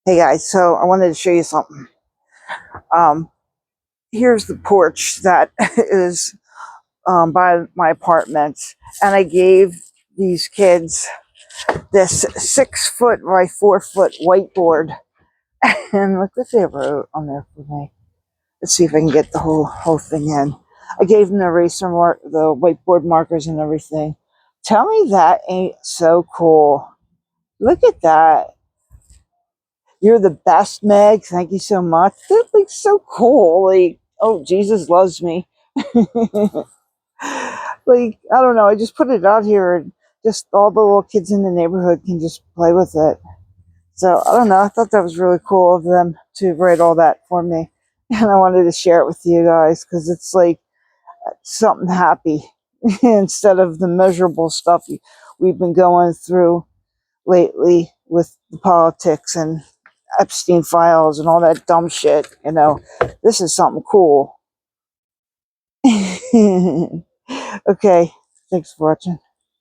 Hey guys, so I wanted to show you something. Here's the porch that is by my apartment, and I gave these kids this 6 foot by 4 foot whiteboard, and look what they wrote on there for me. Let's see if I can get the whole thing in. I gave them the the whiteboard markers and everything. Tell me that ain't so cool. Look at that. You're the best, Meg. Thank you so much. That looks so cool. Like, oh, Jesus loves me. Like, I don't know. I just put it out here and just all the little kids in the neighborhood can just play with it. So, I don't know. I thought that was really cool of them to write all that for me. And I wanted to share it with you guys because it's like something happy instead of the miserable stuff we've been going through lately with the politics and Epstein files and all that dumb shit. This is something cool. Okay, thanks for watching.